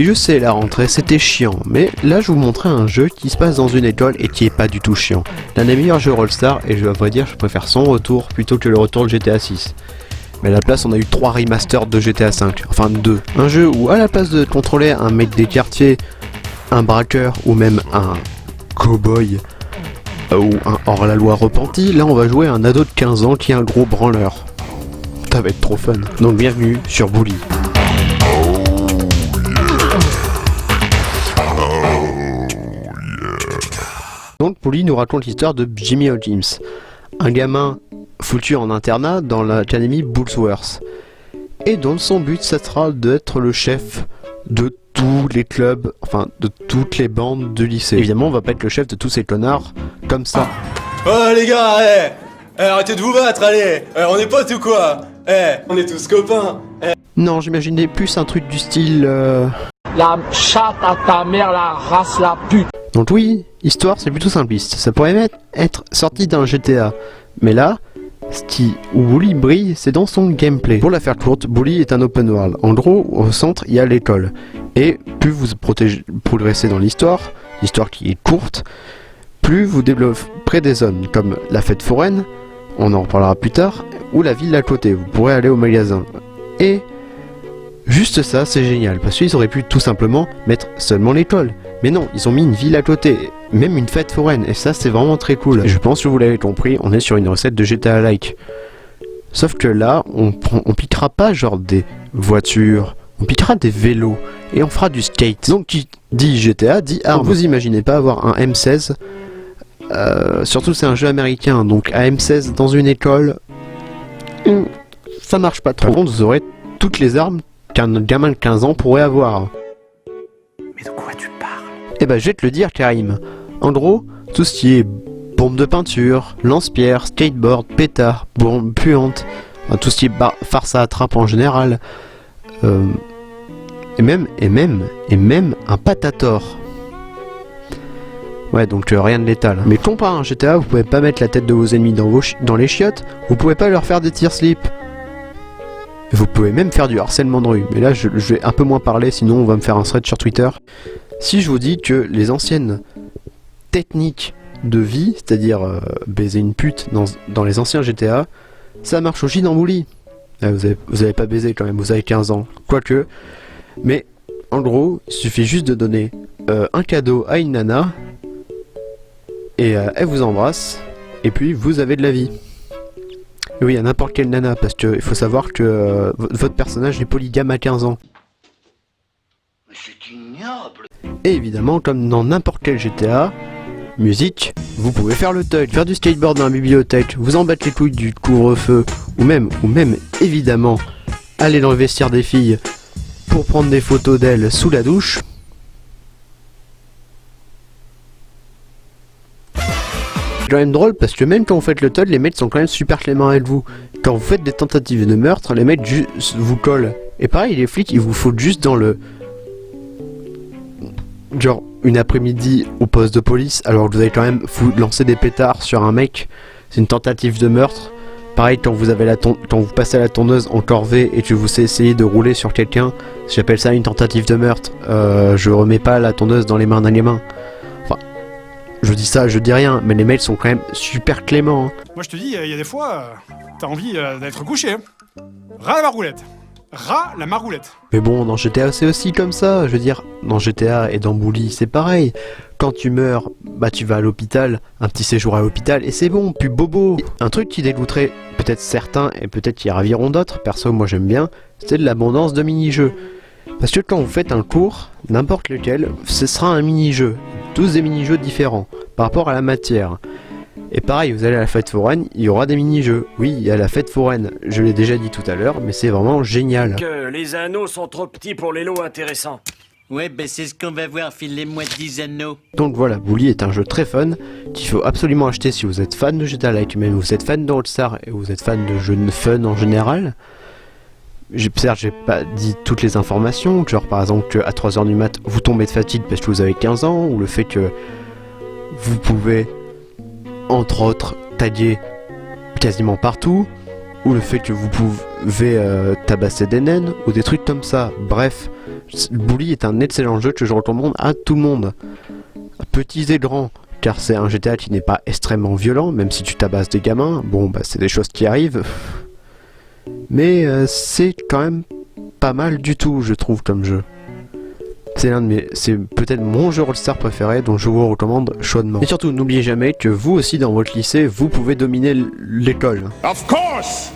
Et je sais, la rentrée c'était chiant, mais là je vous montrais un jeu qui se passe dans une école et qui est pas du tout chiant. L'un des meilleurs jeux Rollstar, et à vrai dire je préfère son retour plutôt que le retour de GTA 6. Mais à la place on a eu 3 remasters de GTA 5, enfin 2. Un jeu où à la place de contrôler un mec des quartiers, un braqueur ou même un cowboy ou un hors-la-loi repenti, là on va jouer un ado de 15 ans qui est un gros branleur. Ça va être trop fun. Donc bienvenue sur Bully. Donc Bully nous raconte l'histoire de Jimmy Hawkins, un gamin foutu en internat dans l'académie Bullsworth. Et dont son but ça sera d'être le chef de tous les clubs, enfin de toutes les bandes de lycée. Évidemment on va pas être le chef de tous ces connards comme ça. Oh les gars, arrêtez de vous battre, allez, on est potes ou quoi? On est tous copains. Non, j'imaginais plus un truc du style La chatte à ta mère, la race, la pute. Donc oui, histoire c'est plutôt simpliste, ça pourrait même être sorti d'un GTA. Mais là, où Bully brille, c'est dans son gameplay. Pour la faire courte, Bully est un open world. En gros, au centre, il y a l'école. Et plus vous progressez dans l'histoire qui est courte, plus vous développerez des zones, comme la fête foraine, on en reparlera plus tard, ou la ville à côté, vous pourrez aller au magasin. Et juste ça, c'est génial, parce qu'ils auraient pu tout simplement mettre seulement l'école. Mais non, ils ont mis une ville à côté, même une fête foraine, et ça c'est vraiment très cool. Et je pense que vous l'avez compris, on est sur une recette de GTA-like. Sauf que là, on piquera pas genre des voitures, on piquera des vélos, et on fera du skate. Donc qui dit GTA, dit arme. Vous imaginez pas avoir un M16, surtout c'est un jeu américain, donc un M16 dans une école, ça marche pas trop. Par contre, vous aurez toutes les armes qu'un gamin de 15 ans pourrait avoir. Mais de quoi tu parles? Eh ben je vais te le dire Karim. En gros, tout ce qui est bombe de peinture, lance-pierre, skateboard, pétard, bombe puante, tout ce qui est farce à attrape en général, et même un patator. Ouais, donc rien de létal. Mais comparé à un GTA, vous pouvez pas mettre la tête de vos ennemis dans les chiottes, vous pouvez pas leur faire des tir slip. Vous pouvez même faire du harcèlement de rue, mais là je vais un peu moins parler, sinon on va me faire un thread sur Twitter. Si je vous dis que les anciennes techniques de vie, c'est-à-dire baiser une pute dans les anciens GTA, ça marche aussi dans Bully. Vous avez pas baisé quand même, vous avez 15 ans, quoique. Mais en gros, il suffit juste de donner un cadeau à une nana, et elle vous embrasse, et puis vous avez de la vie. Et oui, à n'importe quelle nana, parce qu'il faut savoir que votre personnage est polygame à 15 ans. C'est ignoble. Et évidemment, comme dans n'importe quel GTA, musique, vous pouvez faire le touch, faire du skateboard dans la bibliothèque, vous en battre les couilles du couvre-feu, ou même, évidemment, aller dans le vestiaire des filles pour prendre des photos d'elles sous la douche. C'est quand même drôle parce que même quand vous faites le toad, les mecs sont quand même super cléments avec vous. Quand vous faites des tentatives de meurtre, les mecs juste vous collent. Et pareil, les flics, ils vous foutent juste dans le... genre une après-midi au poste de police, alors que vous avez quand même lancé des pétards sur un mec. C'est une tentative de meurtre. Pareil, quand vous passez à la tondeuse en corvée et que vous essayez de rouler sur quelqu'un, j'appelle ça une tentative de meurtre. Je remets pas la tondeuse dans les mains d'un gamin. Je dis ça, je dis rien, mais les mails sont quand même super cléments. Hein. Moi je te dis, il y a des fois, t'as envie d'être couché. Hein. Ras la maroulette. Ras la maroulette. Mais bon, dans GTA c'est aussi comme ça. Je veux dire, dans GTA et dans Bully c'est pareil. Quand tu meurs, bah tu vas à l'hôpital, un petit séjour à l'hôpital et c'est bon, plus bobo. Un truc qui dégoûterait peut-être certains et peut-être qui raviront d'autres, perso moi j'aime bien, c'est de l'abondance de mini-jeux. Parce que quand vous faites un cours, n'importe lequel, ce sera un mini-jeu. Tous des mini-jeux différents par rapport à la matière. Et pareil, vous allez à la fête foraine, il y aura des mini-jeux. Oui, il y a la fête foraine, je l'ai déjà dit tout à l'heure, mais c'est vraiment génial. Que les anneaux sont trop petits pour les lots intéressants. Ouais, bah c'est ce qu'on va voir, filez-moi 10 anneaux. Donc voilà, Bully est un jeu très fun, qu'il faut absolument acheter si vous êtes fan de GTA Like, même vous êtes fan de Rollstar et vous êtes fan de jeux de fun en général. Certes, j'ai pas dit toutes les informations, genre par exemple qu'à 3h du mat, vous tombez de fatigue parce que vous avez 15 ans, ou le fait que vous pouvez, entre autres, taguer quasiment partout, ou le fait que vous pouvez tabasser des naines, ou des trucs comme ça. Bref, Bully est un excellent jeu que je recommande à tout le monde, petits et grands, car c'est un GTA qui n'est pas extrêmement violent, même si tu tabasses des gamins, bon bah c'est des choses qui arrivent, mais c'est quand même pas mal du tout, je trouve, comme jeu. C'est peut-être mon jeu Rockstar préféré, dont je vous recommande chaudement. Et surtout, n'oubliez jamais que vous aussi dans votre lycée, vous pouvez dominer l'école. Of course!